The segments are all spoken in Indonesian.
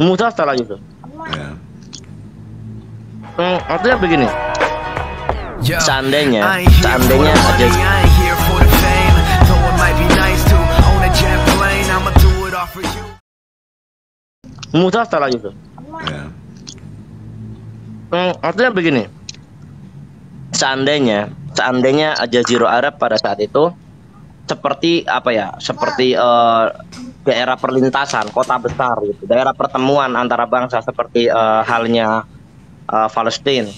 Musa salah Yusuf. Ya. Artinya begini. Seandainya ada Musa salah Yusuf. Ya. Artinya begini. Seandainya Jazirah Arab pada saat itu seperti apa ya? Seperti daerah perlintasan, kota besar gitu, daerah pertemuan antara bangsa seperti halnya Palestina.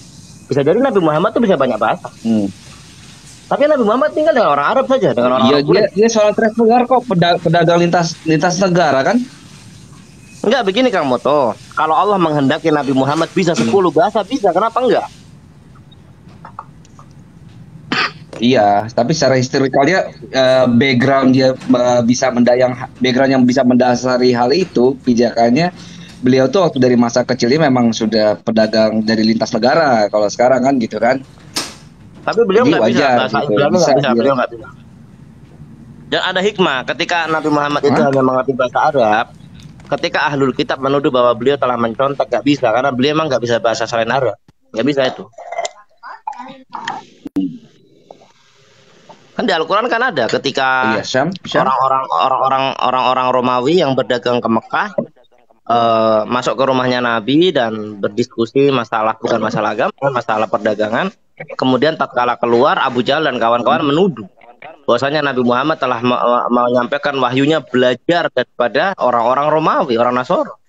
Bisa jadi Nabi Muhammad tuh bisa banyak bahasa. Tapi Nabi Muhammad tinggal dengan orang Arab saja, dengan orang Arab. Iya, dia soal traveler kok, pedagang lintas negara kan? Enggak, begini Kang Moto. Kalau Allah menghendaki Nabi Muhammad bisa 10 bahasa, bisa. Kenapa enggak? Iya, tapi secara historikalnya background yang bisa mendasari hal itu, pijakannya beliau tuh waktu dari masa kecilnya memang sudah pedagang dari lintas negara. Kalau sekarang kan gitu kan. Tapi beliau nggak bisa bahasa gitu. Ibrani, beliau nggak bisa. Dan ada hikmah ketika Nabi Muhammad itu hanya mengerti bahasa Arab. Ketika ahlul kitab menuduh bahwa beliau telah mencontek, nggak bisa, karena beliau emang nggak bisa bahasa selain Arab, nggak bisa itu. Kan di Al-Quran kan ada ketika orang-orang Romawi yang berdagang ke Mekah masuk ke rumahnya Nabi dan berdiskusi bukan masalah agama, masalah perdagangan. Kemudian tatkala keluar, Abu Jahal dan kawan-kawan menuduh bahwasanya Nabi Muhammad telah menyampaikan wahyunya belajar daripada orang-orang Romawi, orang Nasoro.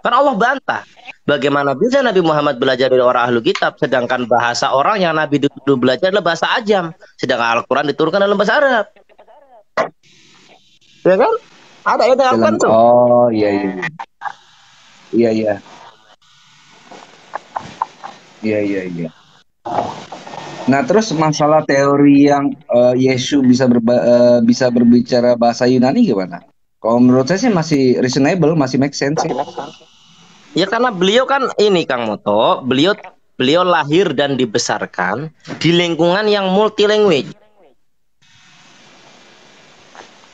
Kan Allah bantah, bagaimana bisa Nabi Muhammad belajar dari orang ahlu kitab, sedangkan bahasa orang yang Nabi dulu belajar adalah bahasa Ajam, sedangkan Al-Quran diturunkan dalam bahasa Arab. Ya kan? Ada yang Al-Quran tuh. Oh iya. Nah, terus masalah teori yang Yesus bisa berbicara bahasa Yunani gimana? Kalau menurut saya sih masih reasonable, masih make sense sih. Ya karena beliau kan ini Kang Moto, beliau lahir dan dibesarkan di lingkungan yang multi language.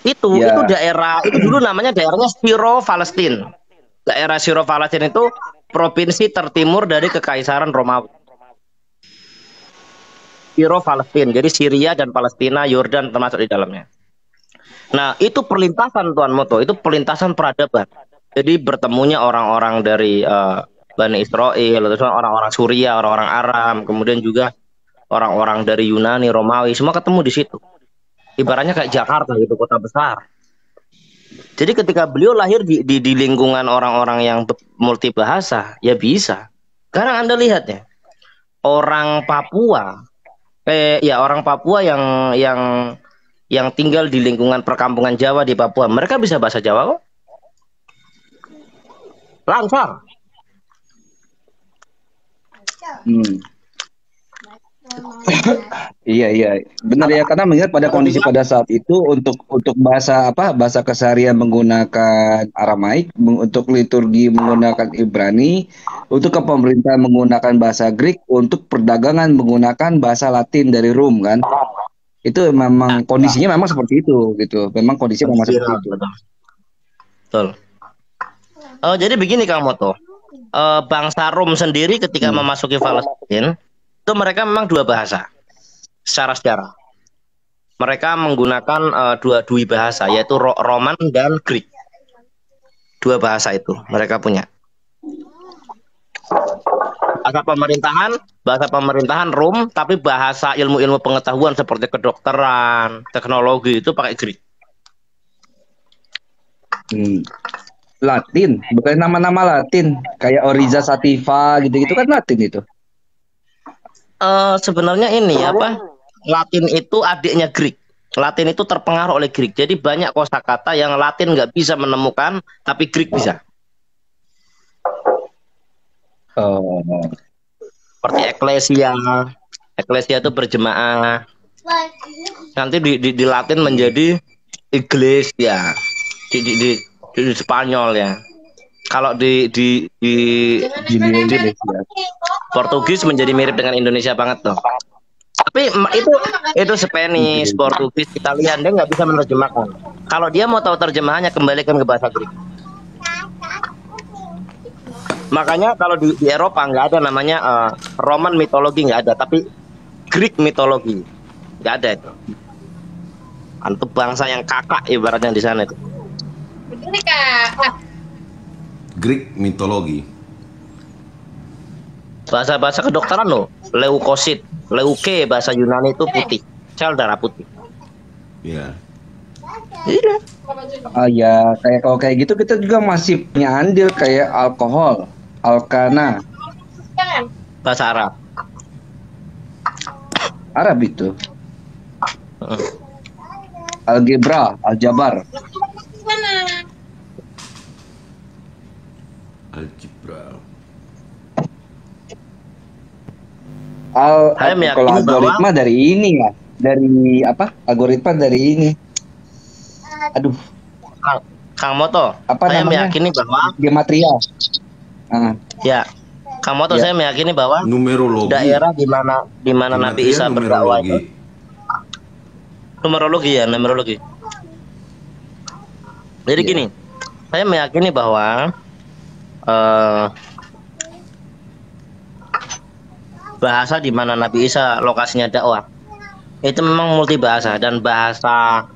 Itu daerah itu dulu namanya daerahnya Syro Palestina. Daerah Syro Palestina itu provinsi tertimur dari Kekaisaran Romawi. Syro Palestina, jadi Syria dan Palestina, Yordan termasuk di dalamnya. Nah, itu perlintasan Tuan Moto, itu perlintasan peradaban. Jadi bertemunya orang-orang dari Bani Israel, terus orang-orang Suria, orang-orang Aram, kemudian juga orang-orang dari Yunani, Romawi, semua ketemu di situ. Ibaratnya kayak Jakarta gitu, kota besar. Jadi ketika beliau lahir di lingkungan orang-orang yang multi bahasa, ya bisa. Sekarang Anda lihat ya, orang Papua yang tinggal di lingkungan perkampungan Jawa di Papua, mereka bisa bahasa Jawa kok. Lancar. Iya, benar ya, karena melihat pada kondisi pada saat itu untuk bahasa keseharian menggunakan Aramaik, untuk liturgi menggunakan Ibrani, untuk kepemerintahan menggunakan bahasa Greek, untuk perdagangan menggunakan bahasa Latin dari Rom kan. Itu memang kondisinya memang seperti itu gitu. Memang kondisinya memang seperti itu. Betul. Jadi begini Kang Moto. Bangsa Rom sendiri ketika memasuki Palestina itu mereka memang dua bahasa secara sejarah. Mereka menggunakan dua bahasa, yaitu Roman dan Greek. Dua bahasa itu mereka punya. Bahasa pemerintahan Rom, tapi bahasa ilmu-ilmu pengetahuan seperti kedokteran, teknologi itu pakai Greek. Latin, bukan nama-nama Latin kayak Oriza Sativa gitu-gitu kan Latin itu. Sebenarnya ini Latin itu adiknya Greek. Latin itu terpengaruh oleh Greek. Jadi banyak kosakata yang Latin nggak bisa menemukan, tapi Greek bisa. Seperti eklesia itu berjemaah. Nanti di Latin menjadi iglesia. Di Spanyol ya. Kalau di Portugis menjadi mirip dengan Indonesia banget tuh. Tapi itu Spanish, Portugis, Italian, dia nggak bisa menerjemahkan. Kalau dia mau tahu terjemahannya, kembalikan ke bahasa Greek. Makanya kalau di Eropa nggak ada namanya Roman mitologi, nggak ada, tapi Greek mitologi nggak ada itu. Antum bangsa yang kakak ibaratnya di sana itu. Begini Kak. Greek mitologi. Bahasa kedokteran loh, leukosit, leuke bahasa Yunani itu putih, sel darah putih. Ya. Iya. Ya kayak kalau kayak gitu kita juga masih punya andil kayak alkohol, alkana, Jangan. Bahasa Arab. Arab itu, algebra, aljabar. Mana? Algebra. Saya meyakini Kalau algoritma bahwa- dari ini ya, dari apa? Algoritma dari ini. Aduh, Kang Moto, Apa saya namanya? meyakini bahwa gematria. Ah, ya, Kang Moto, Ya. saya meyakini bahwa Numerologi. daerah di mana Nabi Gematria, Isa berdakwah itu numerologi. numerologi. Jadi Iya. gini, saya meyakini bahwa bahasa di mana Nabi Isa lokasinya dakwah itu memang multi bahasa, dan bahasa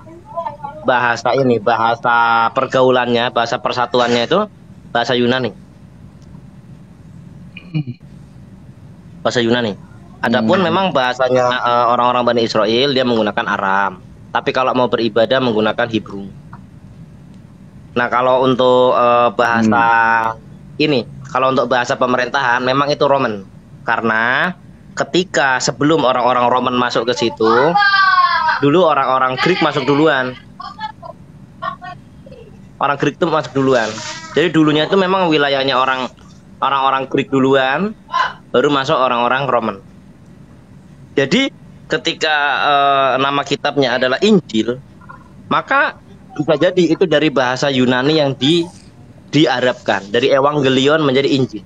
pergaulannya, bahasa persatuannya itu bahasa Yunani. Bahasa Yunani. Adapun memang bahasanya orang-orang Bani Israel dia menggunakan Aram. Tapi kalau mau beribadah menggunakan Hebrew. Nah, kalau untuk bahasa ini, kalau untuk bahasa pemerintahan memang itu Roman. Karena ketika sebelum orang-orang Roman masuk ke situ, dulu orang-orang Greek masuk duluan. Orang Greek itu masuk duluan. Jadi dulunya itu memang wilayahnya orang-orang Greek duluan, baru masuk orang-orang Roman. Jadi ketika nama kitabnya adalah Injil, maka bisa jadi itu dari bahasa Yunani yang diarabkan, dari Evangelion menjadi Injil.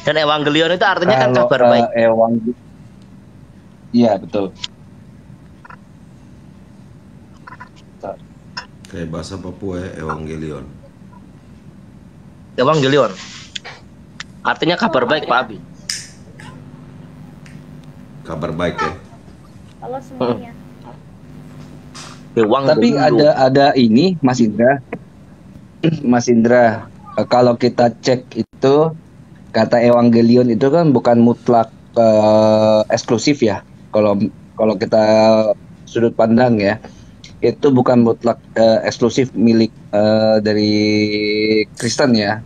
Dan Evangelion itu artinya kan kabar baik. Iya betul. Kayak bahasa Papua ya, Evangelion. Evangelion artinya kabar baik, Pak Abi. Kabar baik ya. Halo semuanya. Tapi ada ini Mas Indra. Mas Indra, kalau kita cek itu kata Evangelion itu kan bukan mutlak eksklusif ya. Kalau kita sudut pandang ya, itu bukan mutlak eksklusif milik dari Kristen ya.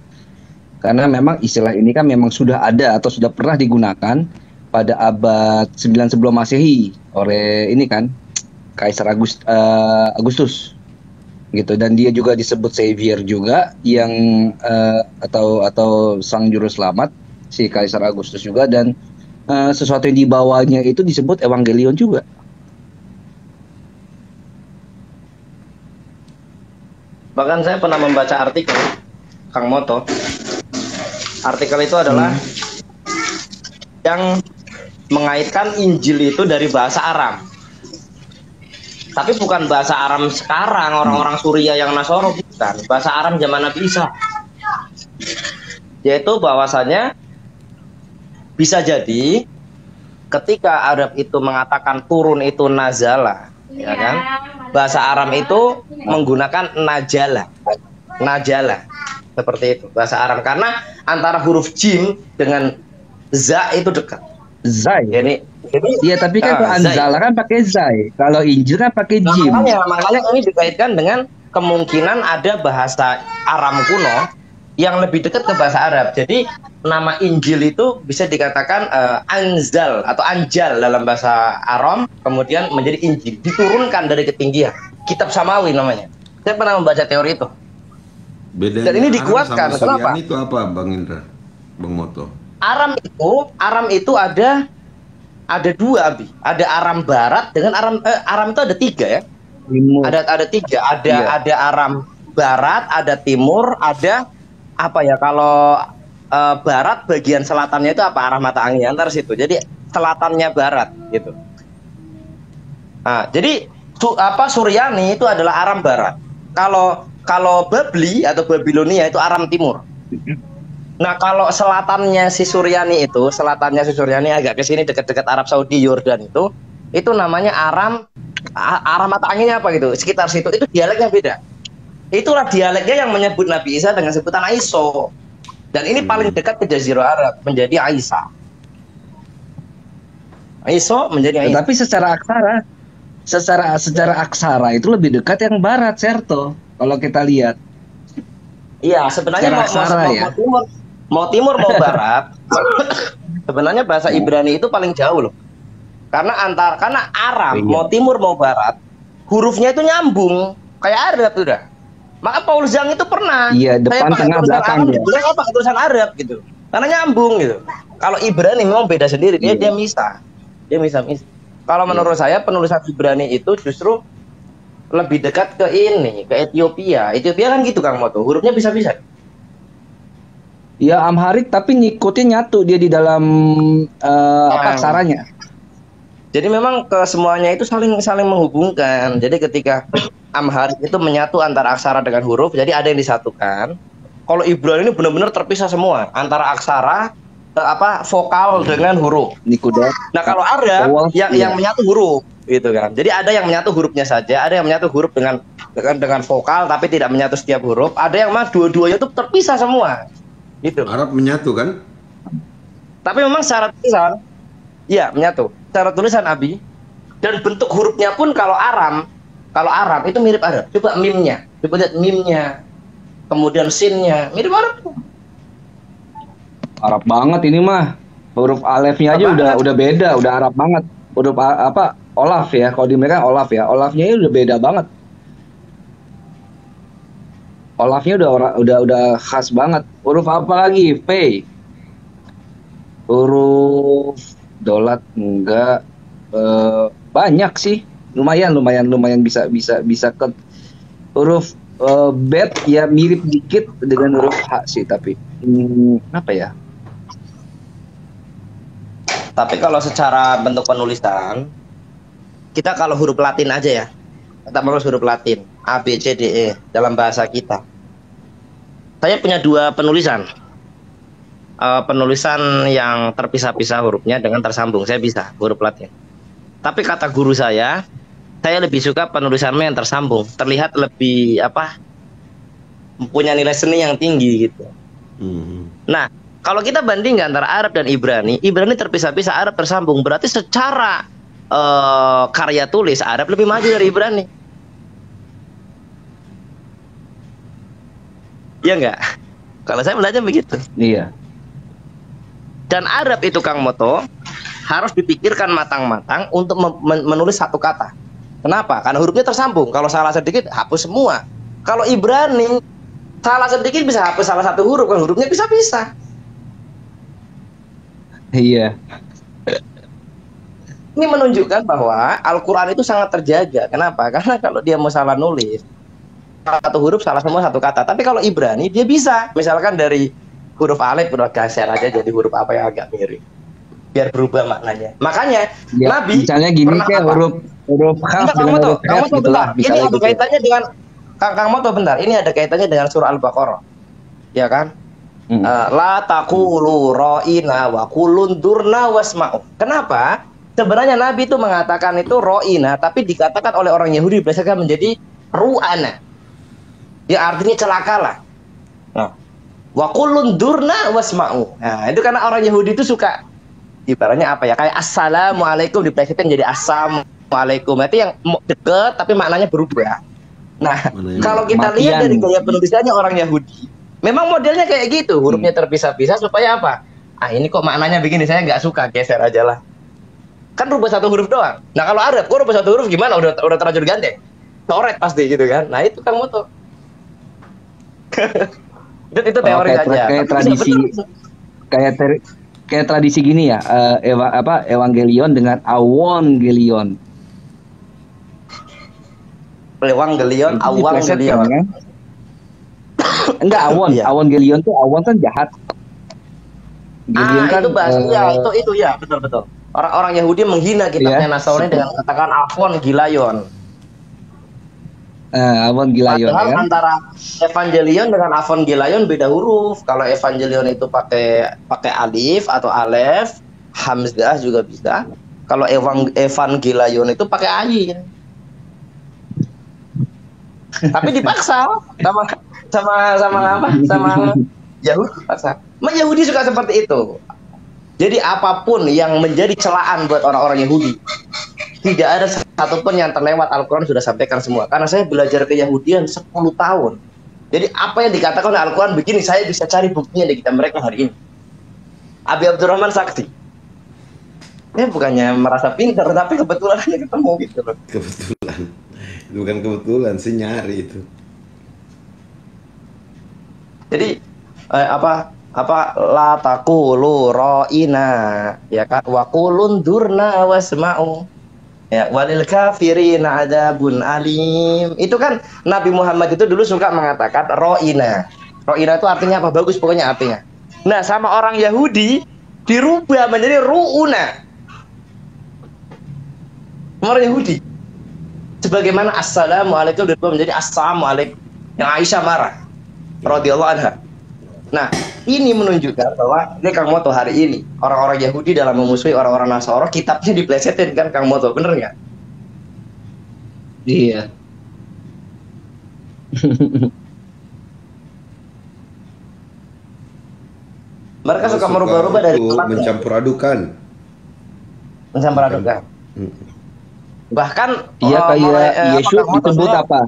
Karena memang istilah ini kan memang sudah ada atau sudah pernah digunakan pada abad 9 sebelum Masehi oleh ini kan Kaisar Agustus gitu, dan dia juga disebut Savior juga yang atau sang juru selamat si Kaisar Agustus juga, dan sesuatu yang dibawanya itu disebut Evangelion juga. Bahkan saya pernah membaca artikel, Kang Moto. Artikel itu adalah yang mengaitkan Injil itu dari bahasa Aram. Tapi bukan bahasa Aram sekarang, orang-orang Suria yang Nasoro, bukan. Bahasa Aram zaman Nabi Isa. Yaitu bahwasanya bisa jadi ketika Arab itu mengatakan turun itu nazala, ya kan? Bahasa Aram itu menggunakan najala. Najala. Seperti itu bahasa Aram, karena antara huruf jim dengan za itu dekat. Zai. Jadi Iya, tapi kan kalau Anzala kan pakai Zai, kalau Injil kan pakai nah, Jim. makanya ini dikaitkan dengan kemungkinan ada bahasa Aram kuno yang lebih dekat ke bahasa Arab. Jadi nama Injil itu bisa dikatakan Anzal atau Anjal dalam bahasa Aram, kemudian menjadi Injil, diturunkan dari ketinggian. Kitab Samawi namanya. Saya pernah membaca teori itu. Bedanya Dan ini Aram dikuatkan. sama Kenapa? Suryani itu apa, Bang Indra? Bang Moto. Aram itu ada dua, Abi. Ada Aram Barat dengan Aram itu ada tiga ya. Timur. Ada tiga. Iya. Ada Aram Barat, ada Timur, ada apa ya? Kalau Barat bagian selatannya itu apa? Arah mata angin antar situ. Jadi selatannya Barat gitu. Nah, jadi Suryani itu adalah Aram Barat. Kalau kalau Babli atau Babilonia itu Aram Timur. Nah, kalau selatannya si Suryani agak ke sini dekat-dekat Arab Saudi, Yordan itu namanya Aram mata anginnya apa gitu, sekitar situ itu dialeknya beda. Itulah dialeknya yang menyebut Nabi Isa dengan sebutan Aiso. Dan ini paling dekat ke Jazirah Arab, menjadi Aisyah. Aiso menjadi Aisyah. Tapi secara aksara itu lebih dekat yang barat, Serto. Kalau kita lihat. Iya, sebenarnya mau timur mau barat. Sebenarnya bahasa Ibrani itu paling jauh loh. Karena Aram mau timur mau barat, hurufnya itu nyambung kayak Arab udah. Maka Paul Zhang itu pernah. Iya, depan tengah belakang dia. Dia pakai tulisan Arab gitu. Karena nyambung gitu. Kalau Ibrani memang beda sendiri, dia misah. Dia misah. Kalau menurut saya penulisan Ibrani itu justru lebih dekat ke Ethiopia. Ethiopia kan gitu Kang Moto, hurufnya bisa-bisa. Ya Amharik tapi ngikutin nyatu dia di dalam aksaranya. Jadi memang semuanya itu saling menghubungkan. Jadi ketika Amharik itu menyatu antara aksara dengan huruf, jadi ada yang disatukan. Kalau Ibrani ini benar-benar terpisah semua antara aksara vokal dengan huruf. Nah, kalau Arab yang menyatu huruf gitu kan. Jadi ada yang menyatu hurufnya saja, ada yang menyatu huruf dengan vokal tapi tidak menyatu setiap huruf, ada yang mah dua-duanya itu terpisah semua. Gitu. Arab menyatu kan? Tapi memang secara tulisan iya menyatu. Secara tulisan Abi dan bentuk hurufnya pun kalau Aram itu mirip Arab. Coba mimnya, coba lihat mimnya, kemudian sinnya mirip Arab. Arab banget ini mah. Huruf alefnya aja udah beda, udah Arab banget. Huruf Olaf ya, kalau di mereka Olaf ya. Olafnya udah beda banget. Olafnya udah khas banget. Huruf apa lagi? P. Huruf dolat enggak banyak sih. Lumayan bisa ke huruf bet ya mirip dikit dengan huruf H sih tapi apa ya? Tapi kalau secara bentuk penulisan kita kalau huruf Latin aja ya, kita menulis huruf Latin A B C D E dalam bahasa kita. Saya punya dua penulisan. Penulisan yang terpisah-pisah hurufnya dengan tersambung saya bisa huruf Latin. Tapi kata guru saya lebih suka penulisannya yang tersambung, terlihat lebih mempunyai nilai seni yang tinggi gitu. Nah, kalau kita bandingkan antara Arab dan Ibrani terpisah-pisah, Arab tersambung, berarti secara karya tulis Arab lebih maju dari Ibrani. Iya enggak? Kalau saya belajar begitu. Iya. Dan Arab itu Kang Moto harus dipikirkan matang-matang untuk menulis satu kata. Kenapa? Karena hurufnya tersambung. Kalau salah sedikit hapus semua. Kalau Ibrani salah sedikit bisa hapus salah satu huruf, kan hurufnya bisa-bisa. Iya. Ini menunjukkan bahwa Al-Quran itu sangat terjaga. Kenapa? Karena kalau dia mau salah nulis satu huruf salah semua satu kata. Tapi kalau Ibrani dia bisa. Misalkan dari huruf alif udah geser aja jadi huruf apa yang agak mirip. Biar berubah maknanya. Makanya ya, Nabi misalnya gini kayak huruf khaf dengan huruf khaf gitulah. Ini ada kaitannya dengan Kang Moto bentar. Ini ada kaitannya dengan surah Al-Baqarah. Ya kan? La taqulu ra'ina wa qulun durna wasma'u. Kenapa? Sebenarnya Nabi itu mengatakan itu ra'ina tapi dikatakan oleh orang Yahudi berdasarkan menjadi ru'ana. Ya artinya celakalah. Nah, wa qulun durna wasma'u. Nah, itu karena orang Yahudi itu suka ibaratnya apa ya? Kayak assalamualaikum diplesetin jadi assalamualaikum. Itu yang deket tapi maknanya berubah. Nah, kalau kita lihat dari gaya penulisannya orang Yahudi, memang modelnya kayak gitu, hurufnya terpisah-pisah supaya apa? Ah ini kok maknanya begini, saya nggak suka, geser aja lah. Kan rubah satu huruf doang. Nah kalau Arab, kok rubah satu huruf gimana? Udah terlanjur gandeng, coret pasti gitu kan? Nah itu Kang Moto. itu teori saja. Kayak tradisi, kayak tradisi gini ya, Evangelion dengan Awangelion. Evangelion, Awangelion. Kan? Enggak awon, iya. Awangelion tuh awon kan jahat. Gelion kan itu bahasa itu ya betul. Orang-orang Yahudi menghina kitabnya Nasrani dengan katakan Avon Gilayon. Evangelion Padahal ya kan? antara Evangelion dengan Evangelion beda huruf. Kalau Evangelion itu pakai pakai alif atau alef, hamzah juga bisa. Kalau Evangelion itu pakai ayin. Tapi dipaksa sama apa? Sama Yahudi paksa. Yahudi suka seperti itu. Jadi apapun yang menjadi celaan buat orang-orang Yahudi, tidak ada satupun yang terlewat. Al-Quran sudah sampaikan semua. Karena saya belajar keyahudian 10 tahun. Jadi apa yang dikatakan oleh Al-Quran begini, saya bisa cari buktinya di kitab mereka hari ini. Abi Abdurrahman saksi. Ya bukannya merasa pintar, tapi kebetulan aja ketemu gitu loh. Kebetulan. Itu bukan kebetulan sih, nyari itu. Jadi la taqulu ra'ina ya kan wa qulun durna wasma'u ya walil kafirina adzabun alim. Itu kan Nabi Muhammad itu dulu suka mengatakan ra'ina. Ra'ina itu artinya apa? Bagus pokoknya artinya. Nah, sama orang Yahudi dirubah menjadi ru'una. Orang Yahudi sebagaimana assalamualaikum dirubah menjadi assalamualaikum. Yang Aisyah marah radhiyallahu anha. Nah, ini menunjukkan bahwa ini Kang Moto hari ini orang-orang Yahudi dalam memusuhi orang-orang Nasoro, kitabnya diplesetin kan Kang Moto, bener nggak? Iya. Mereka suka merubah-rubah dari tempatnya. Mencampur adukan. Mencampur adukan. Bahkan Iya kayak Yesus disebut apa?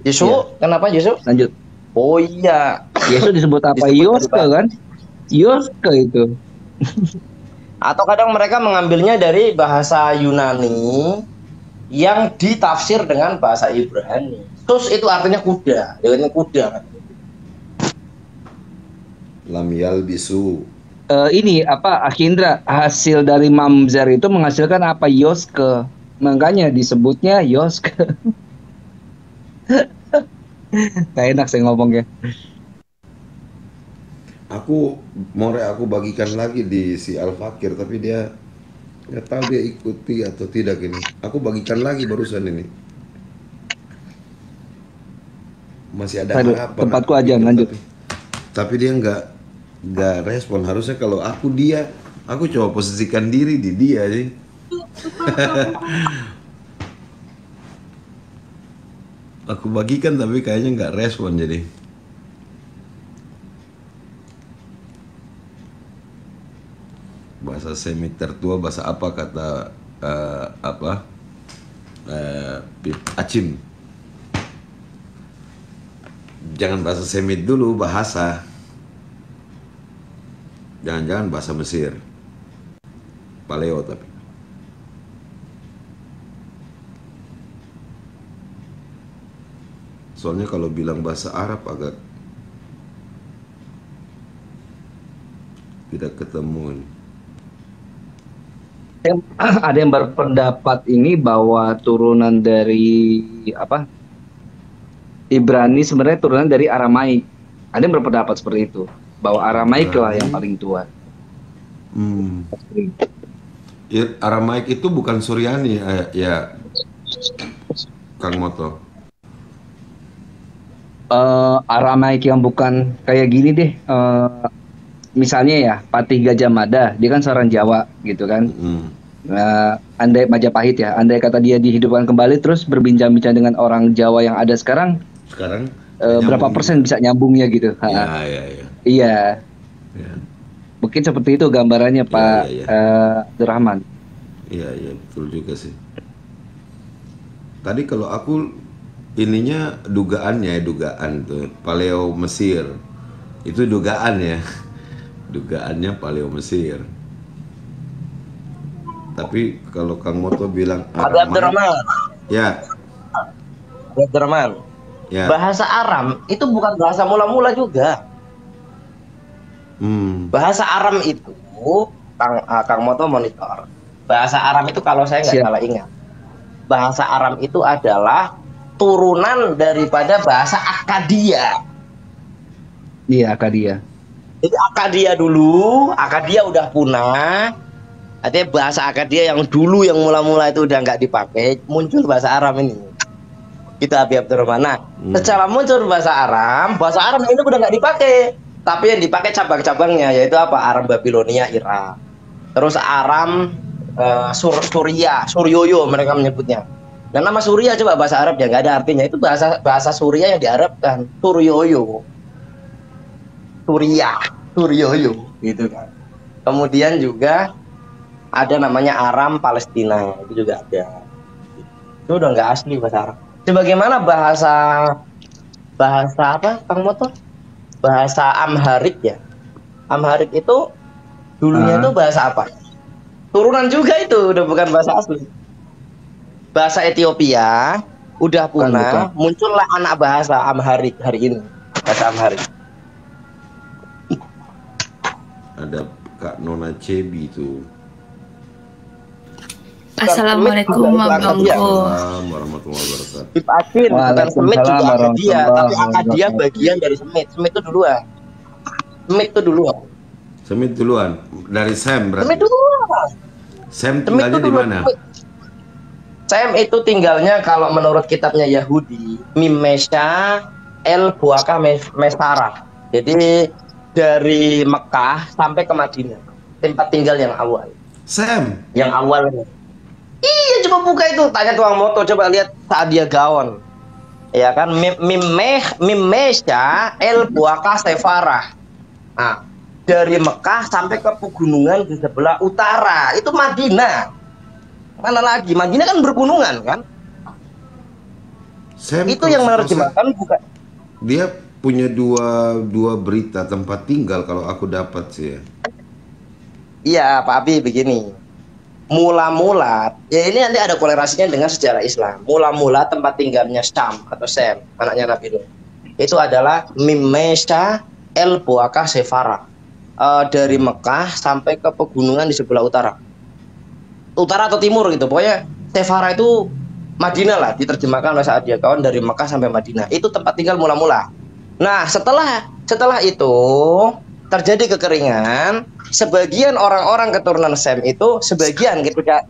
Yesus, Iya. kenapa Yesus? Lanjut. Oh iya, Yesus disebut apa? Disebut Yoske kan? Yoske itu. atau kadang mereka mengambilnya dari bahasa Yunani yang ditafsir dengan bahasa Ibrani. Terus itu artinya kuda, artinya kuda. Lam yalbisu. Ini apa Akindra, hasil dari mamzar itu menghasilkan apa? Yoske. Makanya disebutnya Yoske. Gak enak saya ngomongnya. Aku bagikan lagi di si Al-Fakir, tapi dia nggak tahu dia ikuti atau tidak ini. Aku bagikan lagi barusan ini. Masih ada Aduh, harapan. tempatku aja lanjut. Tapi dia nggak respon. Harusnya kalau aku coba posisikan diri di dia sih. Aku bagikan tapi kayaknya nggak respon jadi. Bahasa Semit tertua, bahasa apa kata Acim. Jangan bahasa Semit dulu, bahasa. Jangan-jangan bahasa Mesir. Paleo tapi. Soalnya kalau bilang bahasa Arab agak tidak ketemu. Ada yang berpendapat ini bahwa turunan dari apa? Ibrani sebenarnya turunan dari Aramaik. Ada yang berpendapat seperti itu, bahwa Aramaik lah yang paling tua. Ya, Aramaik itu bukan Suryani ya, Kang Moto. Aramaik yang bukan kayak gini deh. Misalnya ya Patih Gajah Mada, dia kan seorang Jawa gitu kan. Andai Majapahit ya, andai kata dia dihidupkan kembali terus berbincang-bincang dengan orang Jawa yang ada sekarang berapa persen bisa nyambungnya gitu. Iya. Mungkin seperti itu gambarannya Pak Abdurrahman. Iya betul juga sih. Tadi kalau aku ininya dugaan tuh Paleo Mesir. Itu dugaannya Paleo Mesir. Tapi kalau Kang Moto bilang Abdurrahman. Ya. Abdurrahman. Ya. Bahasa Aram itu bukan bahasa mula-mula juga. Bahasa Aram itu Kang Moto monitor. Bahasa Aram itu kalau saya nggak salah ingat, bahasa Aram itu adalah turunan daripada bahasa Akadia. Iya, Akadia. Jadi Akadia udah punah. Artinya bahasa Akadia yang dulu yang mula-mula itu udah nggak dipakai, muncul bahasa Aram ini. Itu Abi Abdurrahman. Nah, secara muncul bahasa Aram ini udah nggak dipakai. Tapi yang dipakai cabang-cabangnya yaitu apa? Aram Babilonia, Irak. Terus Aram Suryoyo mereka menyebutnya. Nah, nama Surya coba bahasa Arab ya nggak ada artinya. Itu bahasa Surya yang diarabkan. Suryoyo. Suryoyo gitu kan. Kemudian juga ada namanya Aram Palestina, itu juga ada. Itu udah nggak asli bahasa Arab. Sebagaimana bahasa apa, Kang Moto? Bahasa Amharik ya. Amharik itu dulunya itu bahasa apa? Turunan juga itu, udah bukan bahasa asli. Bahasa Ethiopia udah punah, muncullah anak bahasa Amharik hari ini. Bahasa Amharik. Ada Kak Nona Cebi itu. Assalamualaikum Waalaikumsalam warahmatullahi wabarakatuh. Bib Acin, bukan Semit juga Akadia, tapi Akadia bagian dari Semit. Semit itu duluan. Semit duluan dari Sem berarti. Semit duluan. Sem tinggalnya di mana? Sem itu tinggalnya kalau menurut kitabnya Yahudi, Mimesha El Buaka Mesara. Jadi dari Mekah sampai ke Madinah, tempat tinggal yang awal. Sem. Yang awalnya. Iya, coba buka itu, tanya tukang moto, coba lihat Saadia Gaon. Ya kan, Mimesha El Buaka Sefarah. Nah, dari Mekah sampai ke pegunungan di sebelah utara, itu Madinah. Mana lagi? Madinah kan bergunungan kan? Sem itu yang menerjemahkan bukan. Dia punya dua berita tempat tinggal kalau aku dapat sih ya. Iya, Pak Abi begini. Mula-mula, ya ini nanti ada kolerasinya dengan sejarah Islam. Mula-mula tempat tinggalnya Syam atau Sem, anaknya Nabi Nuh. Itu adalah Mimesha El Buaka Sefarah. Dari Mekah sampai ke pegunungan di sebelah utara. Utara atau timur gitu. Pokoknya Sefarah itu Madinah lah, diterjemahkan oleh Saadia Gaon dari Mekah sampai Madinah. Itu tempat tinggal mula-mula. Nah, setelah itu terjadi kekeringan, sebagian orang-orang keturunan Sem itu sebagian ketika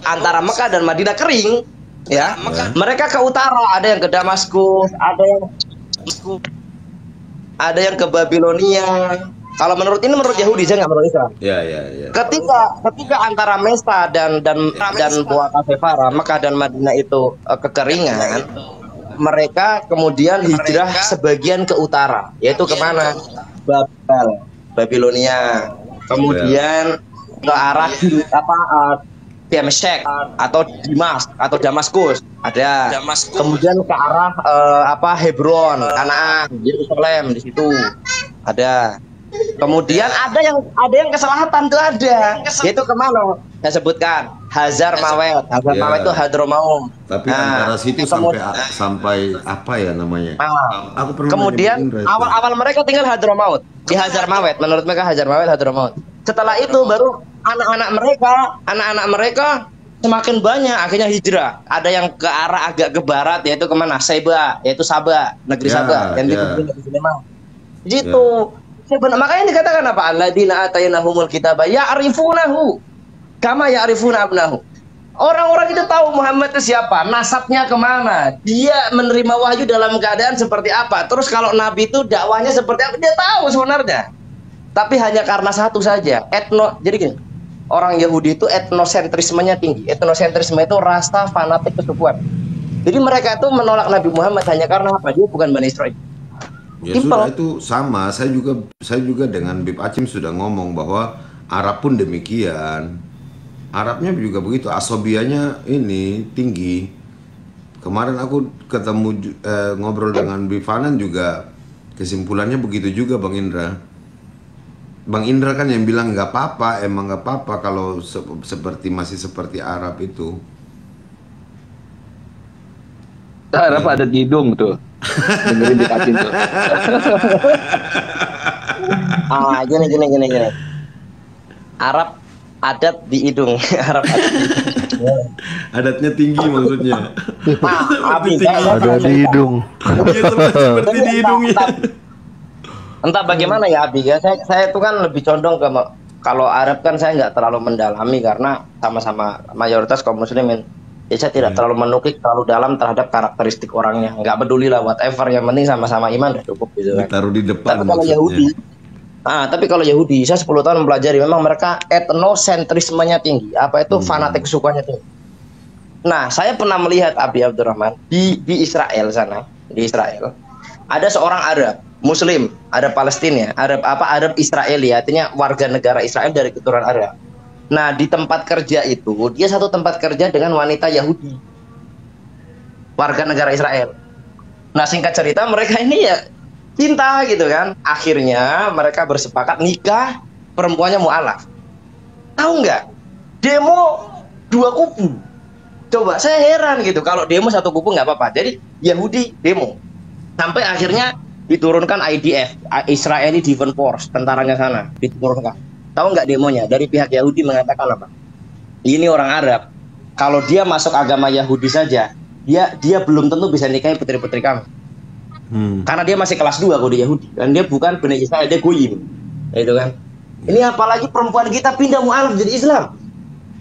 antara Mekah dan Madinah kering, ya, mereka ke utara, ada yang ke Damaskus, ada yang ke Babilonia. Kalau menurut Yahudi, saya nggak menurut Islam. Ya. Ketika antara Mesta dan Buaka Sefarah, Mekah dan Madinah itu kekeringan, mereka kemudian hijrah sebagian ke utara, yaitu kemana? Babilonia. Kemudian ke arah Damashek atau Dimas atau Damaskus ada. Kemudian ke arah Hebron, Kanaan, Yerusalem di situ ada. Kemudian ada yang ke selatan tuh ada. Yaitu kemana? Saya sebutkan Hazar Mawet. Hazar Mawet itu Hadromaut. Tapi antara situ sampai apa ya namanya? Aku pernah kemudian awal mereka tinggal Hadromaut di Hazar Mawet. Menurut mereka Hazar Mawet Hadromaut. Setelah itu baru anak-anak mereka semakin banyak akhirnya hijrah. Ada yang ke arah agak ke barat yaitu kemana? Seba, yaitu Sabah, negeri Sabah yang di sini mah. Gitu. Makanya dikatakan apa? Alladzina atainahumul kitaba ya'rifunahu kama ya'rifuna abnahu. Orang-orang itu tahu Muhammad itu siapa, nasabnya kemana, dia menerima wahyu dalam keadaan seperti apa. Terus kalau Nabi itu dakwahnya seperti apa, dia tahu sebenarnya. Tapi hanya karena satu saja, jadi gini, orang Yahudi itu etnosentrismenya tinggi. Etnosentrisme itu rasa fanatik kesukuan. Jadi mereka itu menolak Nabi Muhammad hanya karena apa? Dia bukan Bani Israel. Ya sudah, itu sama. Saya juga dengan Bib Acim sudah ngomong bahwa Arab pun demikian. Arabnya juga begitu, asobianya ini tinggi. Kemarin aku ketemu ngobrol dengan Bib Fanan juga, kesimpulannya begitu juga Bang Indra. Bang Indra kan yang bilang nggak apa-apa, emang nggak apa-apa kalau masih seperti Arab itu. Arab ada di hidung tuh. Dengerin Bib Acim tuh. Gini. Arab adat di hidung. Arab adat di hidung. Adatnya tinggi maksudnya. Ada di hidung. Seperti di hidungnya. Entah bagaimana ya Abi ya. Saya itu kan lebih condong ke kalau Arab kan saya nggak terlalu mendalami karena sama-sama mayoritas kaum muslimin. Ya saya tidak terlalu menukik terlalu dalam terhadap karakteristik orangnya. Nggak peduli lah whatever, yang penting sama-sama iman udah cukup gitu kan. Ditaruh di depan Tapi kalau maksudnya. Yahudi, tapi kalau Yahudi, saya 10 tahun mempelajari, memang mereka etnosentrismenya tinggi. Apa itu fanatik kesukaannya tinggi. Nah, saya pernah melihat Abi Abdurrahman di Israel sana, di Israel ada seorang Arab, Muslim, Arab Palestina, Arab Israeli, artinya warga negara Israel dari keturunan Arab. Nah, di tempat kerja itu, dia satu tempat kerja dengan wanita Yahudi, warga negara Israel. Nah, singkat cerita, mereka ini ya cinta gitu kan. Akhirnya mereka bersepakat nikah, perempuannya mu'alaf. Tahu nggak? Demo dua kubu. Coba, saya heran gitu. Kalau demo satu kubu nggak apa-apa. Jadi, Yahudi demo. Sampai akhirnya diturunkan IDF, Israeli Defense Force, tentaranya sana, diturunkan. Tahu nggak demonya? Dari pihak Yahudi mengatakan apa? Ini orang Arab. Kalau dia masuk agama Yahudi saja, dia belum tentu bisa nikahi putri-putri kami. Karena dia masih kelas 2 kalau di Yahudi. Dan dia bukan Bani Israel, dia goyim. Itu kan. Ini apalagi perempuan kita pindah mu'alaf jadi Islam.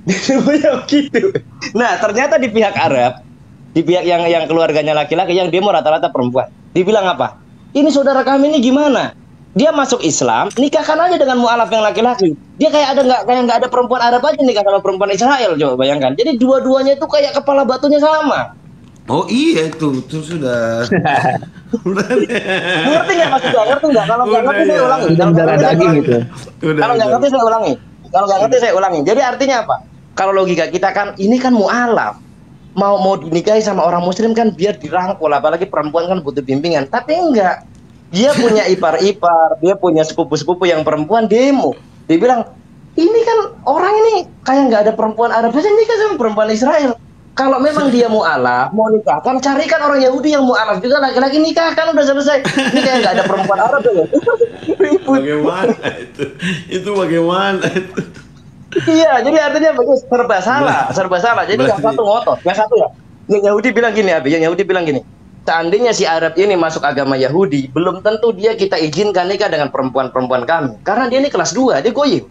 Gitu. Nah, ternyata di pihak Arab, di pihak yang keluarganya laki-laki, yang demo rata-rata perempuan. Dibilang apa? Ini saudara kami ini gimana? Dia masuk Islam, nikahkan aja dengan mu'alaf yang laki-laki. Dia kayak nggak ada perempuan Arab aja nikah sama perempuan Israel, coba bayangkan. Jadi dua-duanya itu kayak kepala batunya sama. Oh iya itu sudah. Ngerti nggak Mas? Ngerti nggak? Kalau nggak ngerti saya ulangi. Udah darah daging gitu. Kalau nggak ngerti saya ulangi. Kalau nggak ngerti saya ulangi. Jadi artinya apa? Kalau logika kita kan ini kan mu'alaf. Mau dinikahi sama orang Muslim kan biar dirangkul, apalagi perempuan kan butuh bimbingan. Tapi enggak. Dia punya ipar-ipar, dia punya sepupu-sepupu yang perempuan demo. Dia bilang, ini kan orang ini kayak nggak ada perempuan Arab saja nikah sama perempuan Israel. Kalau memang dia mu'alaf, mau nikahkan, carikan orang Yahudi yang mu'alaf juga laki-laki nikahkan, udah selesai. Ini kayak nggak ada perempuan Arab ya. Bagaimana itu? Itu bagaimana itu? Iya, jadi artinya serba salah. Jadi yang satu ngotot, yang satu ya. Yang Yahudi bilang gini, Abi, yang Yahudi bilang gini. Seandainya si Arab ini masuk agama Yahudi, belum tentu dia kita izinkan nikah dengan perempuan-perempuan kami. Karena dia ini kelas 2, dia goyim.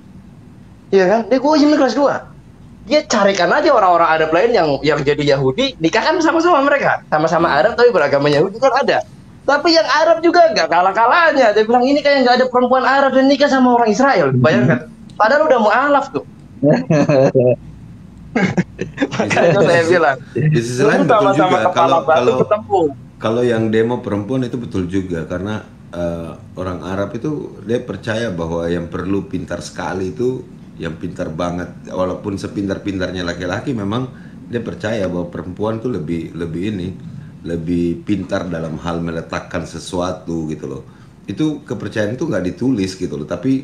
Iya kan? Dia goyim ini kelas 2. Dia carikan aja orang-orang Arab lain yang jadi Yahudi, nikahkan sama-sama mereka. Sama-sama Arab tapi beragama Yahudi kan ada. Tapi yang Arab juga nggak kalah-kalahnya. Dia bilang ini kayak nggak ada perempuan Arab dan nikah sama orang Israel. Bayangkan. Padahal udah mu'alaf tuh. Makanya saya bilang. Di sisi lain betul juga kalau yang demo perempuan itu betul juga karena orang Arab itu dia percaya bahwa yang perlu pintar sekali itu yang pintar banget, walaupun sepintar-pintarnya laki-laki memang dia percaya bahwa perempuan tuh lebih pintar dalam hal meletakkan sesuatu gitu loh. Itu kepercayaan itu nggak ditulis gitu loh, tapi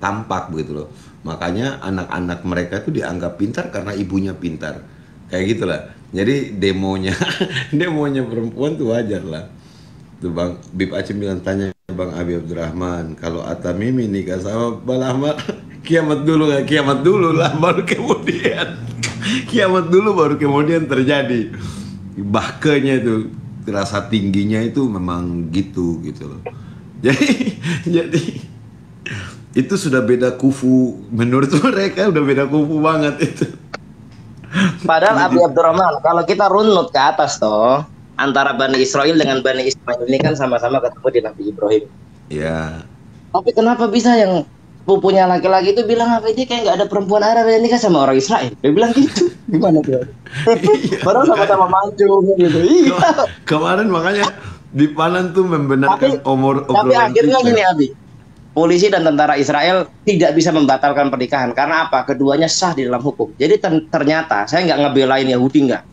tampak begitu loh. Makanya anak-anak mereka itu dianggap pintar karena ibunya pintar, kayak gitulah. Jadi demonya perempuan tuh wajar lah. Tuh Bang Bib Acim bilang, tanya Bang Abi Abdurrahman, kalau Atta Mimi nikah sama Balama kiamat dulu nggak? Kiamat dulu lah baru kemudian kiamat dulu baru kemudian terjadi. Bahkanya itu rasa tingginya itu memang gitu loh. Jadi itu sudah beda kufu, menurut mereka udah beda kufu banget itu. Padahal Abi Abdurrahman, kalau kita runut ke atas toh, antara Bani Israel dengan Bani Ismail ini kan sama-sama ketemu di Nabi Ibrahim. Ya. Tapi kenapa bisa yang pupunya laki-laki itu bilang apa, dia kayak nggak ada perempuan Arab yang nikah sama orang Israel? Dia bilang gitu. Gimana tuh? Padahal sama-sama maju gitu. Iya. Kemarin makanya di Panan tuh membenarkan tapi akhirnya gini Abi, polisi dan tentara Israel tidak bisa membatalkan pernikahan karena apa? Keduanya sah di dalam hukum. Jadi ternyata saya nggak ngebelain Yahudi nggak.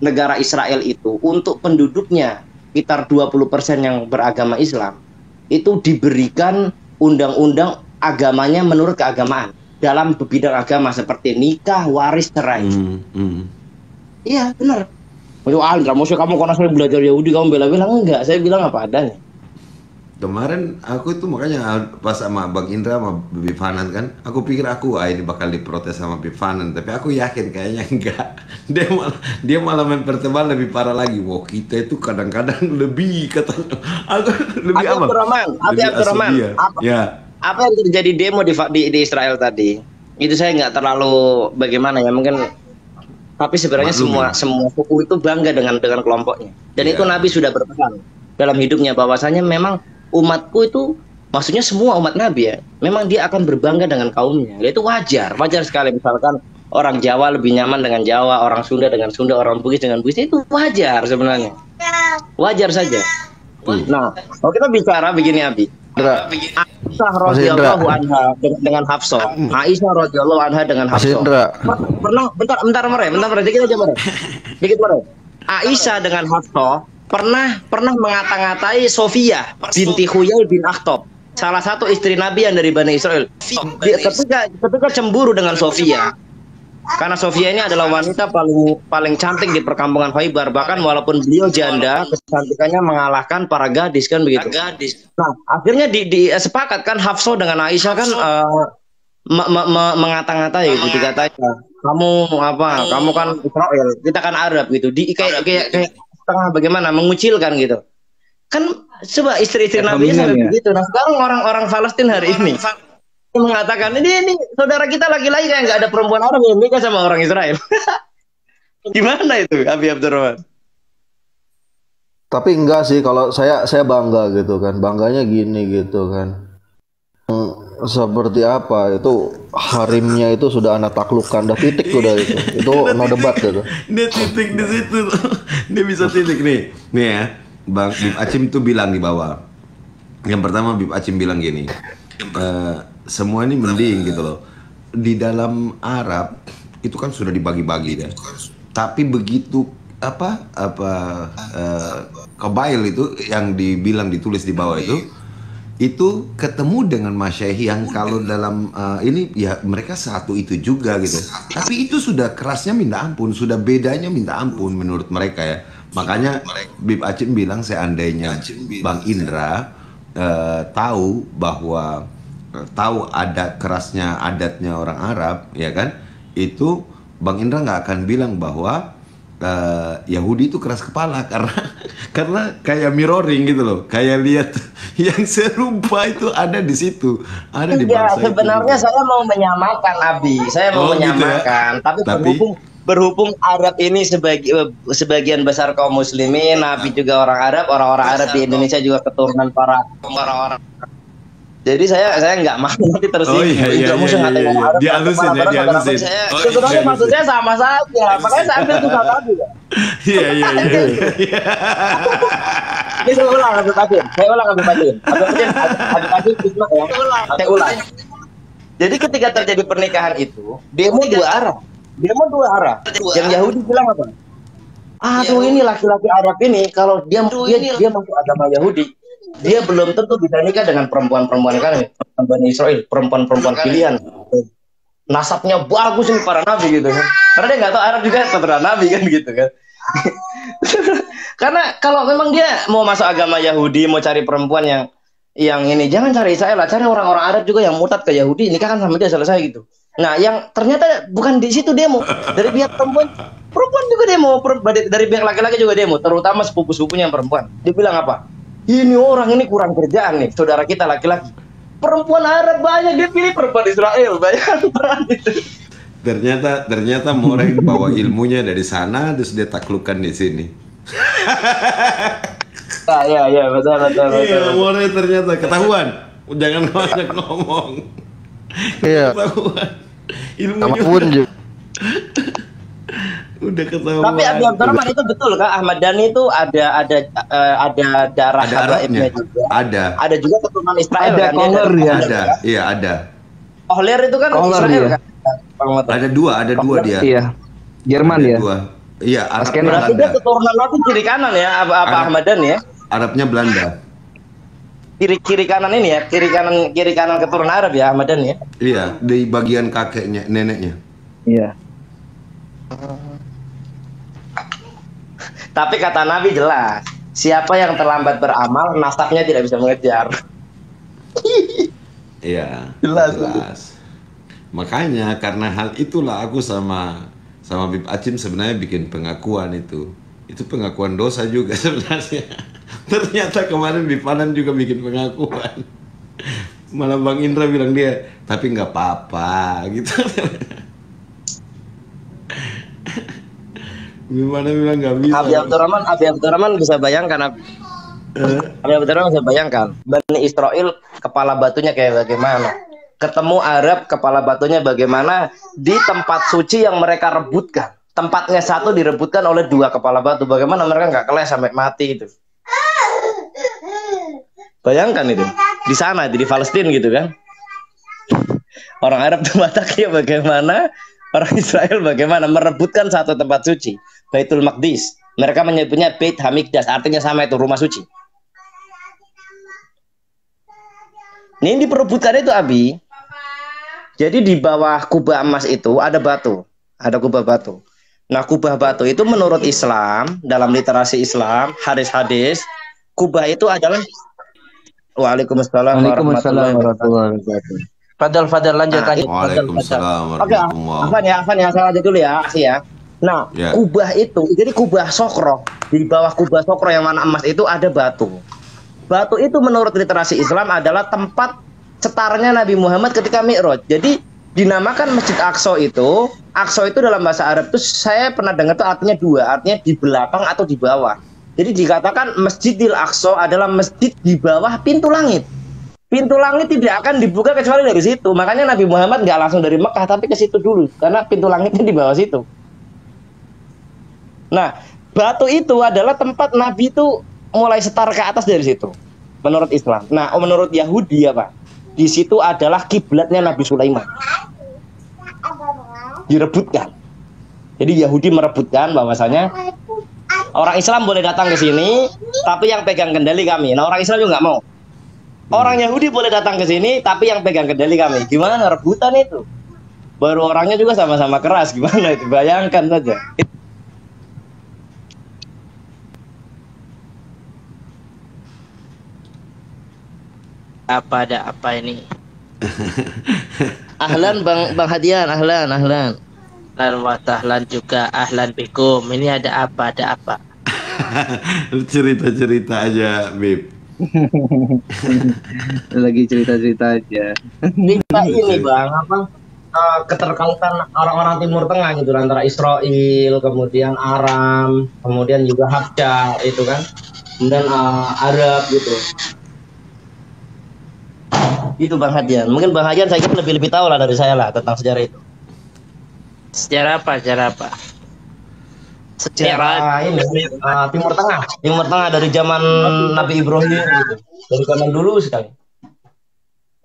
Negara Israel itu untuk penduduknya sekitar 20% yang beragama Islam itu diberikan undang-undang agamanya menurut keagamaan dalam bidang agama seperti nikah, waris, cerai. Iya benar. Maksudnya kamu karena saya belajar Yahudi kamu bela-bela, enggak? Saya bilang apa adanya. Kemarin aku tuh makanya pas sama Bang Indra sama Bib Hanan kan, aku pikir ini bakal diprotes sama Bib Hanan, tapi aku yakin kayaknya enggak. Dia malah mempertebal lebih parah lagi. Wow, kita itu kadang-kadang lebih lebih apa? Abi Abdurrahman. Apa yang terjadi demo di Israel tadi? Itu saya nggak terlalu bagaimana ya, mungkin Tapi sebenarnya semua suku itu bangga dengan kelompoknya. Dan itu Nabi sudah berpesan dalam hidupnya bahwasanya memang umatku itu, maksudnya semua umat Nabi ya, memang dia akan berbangga dengan kaumnya. Itu wajar sekali. Misalkan orang Jawa lebih nyaman dengan Jawa, orang Sunda dengan Sunda, orang Bugis dengan Bugis, itu wajar sebenarnya. Wajar saja. Nah, kalau kita bicara begini Abi. Aisyah radhiyallahu anha dengan Hafsah. Aisyah radhiyallahu anha dengan Hafsah. Pernah bentar dikit aja Mere. Aisyah dengan Hafsah pernah mengata-ngatai Sofia binti Huyai bin Akhtab, salah satu istri Nabi yang dari Bani Israel. Ketika cemburu dengan Sofia, karena Sofia ini adalah wanita paling cantik di perkampungan Khaybar, bahkan walaupun beliau janda, kecantikannya mengalahkan para gadis kan begitu. Nah, akhirnya disepakatkan Hafsah dengan Aisyah kan mengata-ngatai gitu, dikatai kamu kan Israel, kita kan Arab gitu. Kayak setengah bagaimana mengucilkan gitu. Kan coba istri-istri Nabi sampai begitu. Nah, sekarang orang-orang Palestina hari ini mengatakan ini saudara kita laki-laki kayak nggak ada perempuan Arab yang nikah sama orang Israel. Gimana itu Abi Abdurrahman? Tapi enggak sih, kalau saya bangga gitu kan, bangganya gini gitu kan. Seperti apa itu harimnya itu sudah anak taklukkan, udah titik udah itu no debat gitu. Dia titik di situ, dia bisa titik nih ya. Bang Bib Acim tuh bilang di bawah. Yang pertama Bib Acim bilang gini. Semua ini mending gitu loh. Di dalam Arab itu kan sudah dibagi-bagi ya. Tapi begitu Qabail itu yang ditulis di bawah itu ketemu dengan Masyaihi yang kalau dalam ini ya mereka satu itu juga gitu. Tapi itu sudah kerasnya minta ampun, sudah bedanya minta ampun menurut mereka ya. Makanya Bib Acim bilang seandainya Bang Indra tahu ada kerasnya adatnya orang Arab, ya kan? Itu Bang Indra nggak akan bilang bahwa Yahudi itu keras kepala karena kayak mirroring gitu loh, kayak lihat yang serupa itu ada di situ, ada di bangsa itu. Sebenarnya saya mau menyamakan Abi, menyamakan, gitu ya? Berhubung Arab ini sebagian besar kaum muslimin, Nabi juga orang Arab di Indonesia juga keturunan para orang. Jadi saya nggak mau nanti tersinggung. Dihalusin. Sebenarnya maksudnya sama saja. Makanya saya ambil tuh tadi. Iya. Ini saya ulang Habib Acim. Saya ulang. Jadi ketika terjadi pernikahan itu, demo dua arah. Yang Yahudi bilang apa? Aduh ini laki-laki Arab ini kalau dia masuk agama Yahudi, dia belum tentu bisa nikah dengan perempuan-perempuan kan, Bani Israel, perempuan-perempuan pilihan. Nasabnya bagus ini para nabi gitu kan. Karena dia nggak tahu Arab juga keturunan nabi kan gitu kan. Karena kalau memang dia mau masuk agama Yahudi, mau cari perempuan yang ini, jangan cari Israel lah, cari orang-orang Arab juga yang murtad ke Yahudi, nikah kan sama dia selesai gitu. Nah, yang ternyata bukan di situ demo. Dari pihak perempuan juga demo, dari pihak laki-laki juga demo, terutama sepupu-sepupunya yang perempuan. Dia bilang apa? Ini orang ini kurang kerjaan nih, saudara kita laki-laki. Perempuan Arab banyak, dia pilih perempuan Israel banyak. Ternyata Moreng bawa ilmunya dari sana, terus dia taklukkan di sini. Iya, betul. Iya, Moreng ternyata ketahuan. Jangan banyak ngomong. Iya. Ketahuan. Ilmunya udah ketahuan. Tapi Abi Abdurrahman itu betul kah? Ahmad Dhani itu ada darah habaibnya juga. Ada juga keturunan Israel ada kan? Ada. Ohler itu kan Israel kan? Ada dua dia. Iya. Jerman ya. Iya, Arabnya berarti Belanda. dia keturunan Nabi kiri kanan ya, Ahmad Dhani ya? Arabnya Belanda. Kiri kanan ini ya, kiri kanan keturunan Arab ya, Ahmad Dhani ya? Iya, di bagian kakeknya, neneknya. Iya. Tapi kata Nabi jelas, siapa yang terlambat beramal, nasabnya tidak bisa mengejar. Iya, Jelas. Makanya karena hal itulah aku sama Bib Acim sebenarnya bikin pengakuan itu. Itu pengakuan dosa juga sebenarnya. Ternyata kemarin Bib Anan juga bikin pengakuan. Malah Bang Indra bilang dia, tapi nggak apa-apa gitu. Gimana bilang nggak bisa? Abi Abdurrahman bisa bayangkan, Abi Abdurrahman bisa bayangkan Bani Israel kepala batunya kayak bagaimana, ketemu Arab kepala batunya bagaimana, di tempat suci yang mereka rebutkan, tempatnya satu direbutkan oleh dua kepala batu, bagaimana mereka nggak keles sampai mati itu. Bayangkan itu di sana di Palestina gitu kan, orang Arab tuh Bataknya bagaimana, orang Israel bagaimana merebutkan satu tempat suci, Baitul Maqdis. Mereka menyebutnya Bait Hamikdas, artinya sama itu, rumah suci. Ini diperebutkan itu Abi. Jadi di bawah kubah emas itu ada batu, ada kubah batu. Nah kubah batu itu menurut Islam, dalam literasi Islam, hadis-hadis, kubah itu adalah Waalaikumsalam warahmatullahi wabarakatuh. Fadal lanjut. Waalaikumsalam Oke, warahmatullahi. Afan ya, saya aja dulu ya, ya. Nah, kubah itu, jadi kubah Sokro, di bawah kubah Sokro yang warna emas itu ada batu. Batu itu menurut literasi Islam adalah tempat cetarnya Nabi Muhammad ketika Mi'raj. Jadi dinamakan Masjid Aqsa itu dalam bahasa Arab itu saya pernah dengar itu artinya dua, artinya di belakang atau di bawah. Jadi dikatakan Masjidil Aqsa adalah masjid di bawah pintu langit. Pintu langit tidak akan dibuka kecuali dari situ. Makanya Nabi Muhammad nggak langsung dari Mekah tapi ke situ dulu karena pintu langitnya di bawah situ. Nah, batu itu adalah tempat Nabi itu mulai setar ke atas dari situ, menurut Islam. Nah, menurut Yahudi ya Pak, di situ adalah kiblatnya Nabi Sulaiman. Direbutkan. Jadi Yahudi merebutkan bahwasanya orang Islam boleh datang ke sini, tapi yang pegang kendali kami. Nah, orang Islam juga nggak mau. Orang Yahudi boleh datang ke sini, tapi yang pegang kendali kami. Gimana rebutan itu? Baru orangnya juga sama-sama keras. Gimana itu? Bayangkan saja. Ada apa ini? Ahlan Bang Hadian, ahlan. Ahlan wa sahlan juga, ahlan bikum. Ini ada apa? Cerita-cerita aja, Bib. Lagi cerita-cerita aja. Ini Bang, keterkaitan orang-orang Timur Tengah gitu antara Israel, kemudian Aram, kemudian juga Habsyah itu kan, kemudian Arab gitu. Itu Bang Hadian. Mungkin Bang Hadian saya kira lebih tahu lah dari saya lah tentang sejarah itu. Sejarah apa? Sejarah ini Timur Tengah dari zaman Nabi Ibrahim gitu. Dari zaman dulu sekali.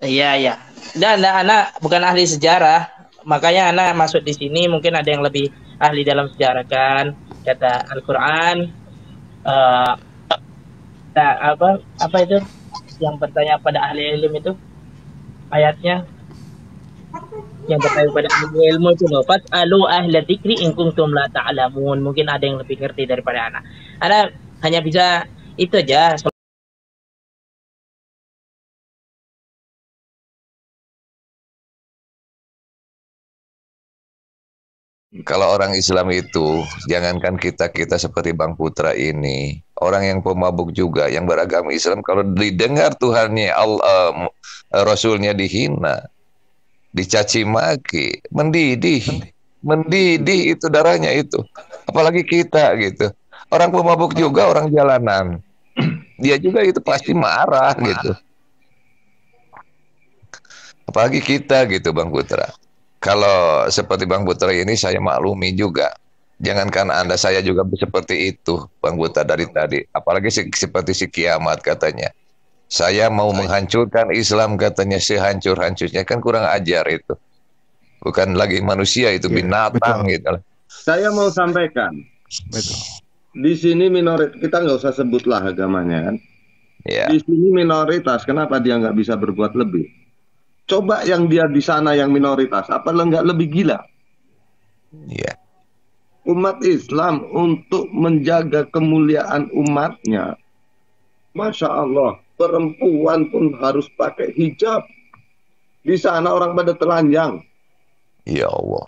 Iya. Dan anak bukan ahli sejarah, makanya anak masuk di sini. Mungkin ada yang lebih ahli dalam sejarah kan. Kata Al-Quran, apa itu? Yang bertanya pada ahli ilmu itu ayatnya yang bertanya pada ahli ilmu itu loh, fas'alu ahla dzikri in kuntum la ta'lamun. Mungkin ada yang lebih ngerti daripada anak. Anak hanya bisa itu aja. Kalau orang Islam itu, jangankan kita seperti Bang Putra ini, orang yang pemabuk juga, yang beragama Islam, kalau didengar Tuhannya, Allah, Rasulnya dihina, dicaci maki, mendidih itu darahnya itu. Apalagi kita gitu. Orang pemabuk juga orang jalanan, dia juga itu pasti marah gitu. Apalagi kita gitu Bang Putra. Kalau seperti Bang Putra ini saya maklumi juga. Jangankan Anda, saya juga seperti itu Bang Putra dari tadi. Apalagi seperti si kiamat katanya. Saya mau menghancurkan Islam katanya sehancur-hancurnya. Kan kurang ajar itu. Bukan lagi manusia itu, binatang gitu. Saya mau sampaikan. Di sini minoritas, kita nggak usah sebutlah agamanya kan. Ya. Di sini minoritas, kenapa dia nggak bisa berbuat lebih? Coba yang dia di sana yang minoritas, apa nggak lebih gila? Iya. Umat Islam untuk menjaga kemuliaan umatnya, Masya Allah, perempuan pun harus pakai hijab. Di sana orang pada telanjang. Ya Allah.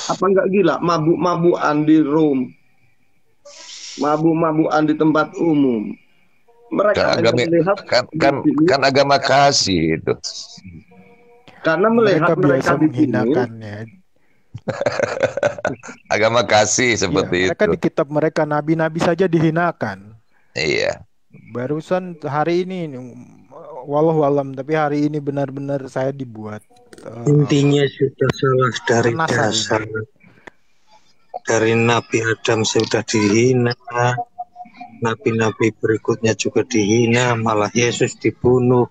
Apa nggak gila? Mabuk-mabukan di room, mabuk-mabukan di tempat umum. Mereka kan agama kasih itu. Karena melihat mereka di sini, Agama kasih Iya, seperti mereka itu. di kitab mereka nabi-nabi saja dihinakan. Iya. Barusan hari ini, walau alam, tapi hari ini benar-benar saya dibuat Intinya sudah salah dari penasaran. dasar. Dari Nabi Adam sudah dihina, nabi-nabi berikutnya juga dihina, malah Yesus dibunuh.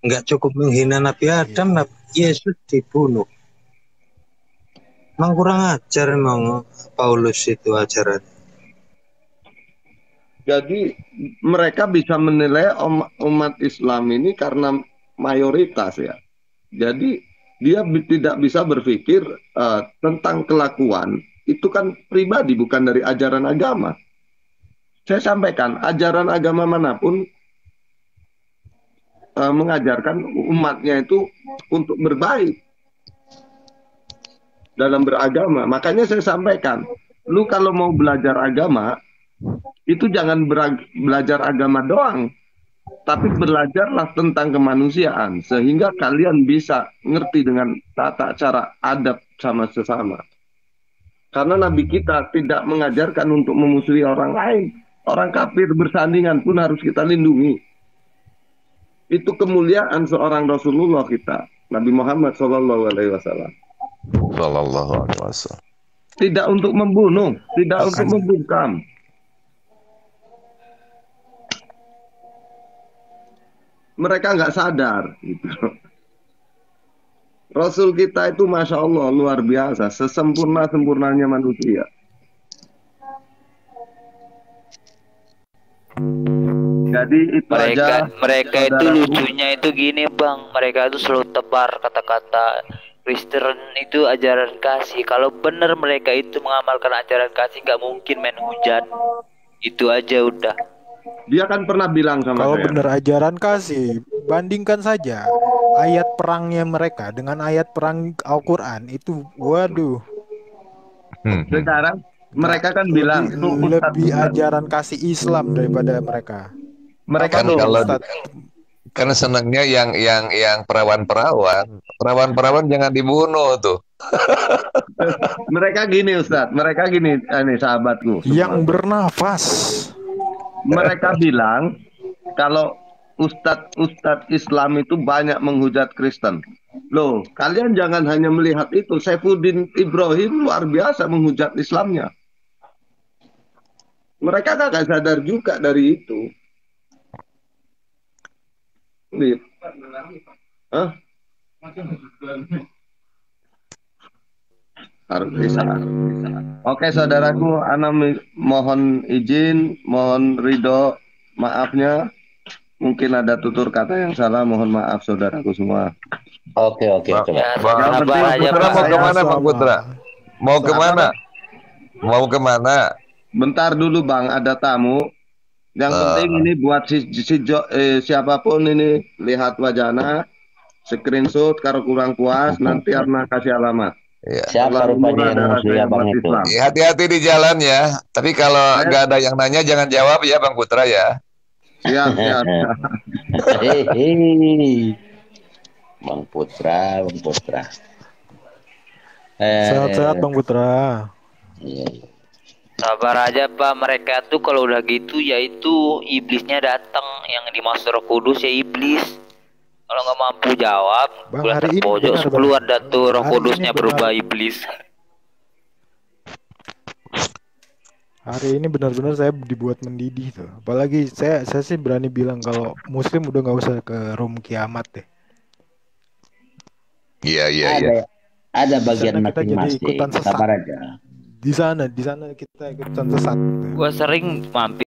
Nggak cukup menghina Nabi Adam, Nabi Yesus dibunuh. Emang kurang ajar emang Paulus itu ajaran. Jadi mereka bisa menilai umat Islam ini karena mayoritas ya. Jadi dia tidak bisa berpikir tentang kelakuan. Itu kan pribadi, bukan dari ajaran agama. Saya sampaikan, ajaran agama manapun mengajarkan umatnya itu untuk berbaik dalam beragama. Makanya saya sampaikan, lu kalau mau belajar agama, itu jangan belajar agama doang, tapi belajarlah tentang kemanusiaan, sehingga kalian bisa ngerti dengan tata cara adab sama sesama. Karena Nabi kita tidak mengajarkan untuk memusuhi orang lain. Orang kafir bersandingan pun harus kita lindungi. Itu kemuliaan seorang Rasulullah kita, Nabi Muhammad SAW. Sallallahu alaihi wasallam. Tidak untuk membunuh, tidak untuk membungkam. Mereka nggak sadar gitu. Rasul kita itu Masya Allah luar biasa, sesempurna-sempurnanya manusia. Jadi itu mereka itu lucunya itu gini bang, mereka itu selalu tebar kata-kata Kristen itu ajaran kasih. Kalau benar mereka itu mengamalkan ajaran kasih, nggak mungkin main hujan. Itu aja udah. Dia kan pernah bilang sama kalau saya. benar ajaran kasih, bandingkan saja ayat perangnya mereka dengan ayat perang Al-Quran itu, waduh. Sekarang mereka kan bilang lebih ajaran kasih Islam daripada mereka. Mereka kan kalau kan senangnya yang perawan jangan dibunuh tuh. Mereka gini Ustadz, mereka gini, ini sahabatku yang bernafas. Mereka bilang kalau Ustadz Islam itu banyak menghujat Kristen. Loh, kalian jangan hanya melihat itu. Saifuddin Ibrahim luar biasa menghujat Islamnya. Mereka nggak sadar juga dari itu. Hah? Harus bisa. Oke saudaraku, ana mohon izin, mohon ridho maafnya. Mungkin ada tutur kata yang salah, mohon maaf saudaraku semua. Oke, coba. Mau kemana Bang Putra? Mau kemana? Mau kemana? Bentar dulu Bang, ada tamu. Yang penting ini buat siapapun ini lihat wajahnya, screenshot kalau kurang puas nanti Arna kasih alamat. Ya. Siapa rupanya yang musuhnya Bang itu? Hati-hati di jalan ya. Tapi kalau nggak ada yang nanya jangan jawab ya Bang Putra ya. Siap. Bang Putra. Sehat-sehat Bang Putra. Iya. Sabar aja Pak, mereka tuh kalau udah gitu yaitu iblisnya datang, yang dimaksud Roh Kudus ya iblis. Kalau nggak mampu jawab, bulan terpojok keluar datu Roh Kudusnya berubah iblis. Hari ini benar-benar saya dibuat mendidih tuh. Apalagi saya sih berani bilang kalau Muslim udah nggak usah ke room kiamat deh. Iya. Ada bagian masing-masing. Sabar aja. Di sana kita ikutan sesat. Gua sering mampir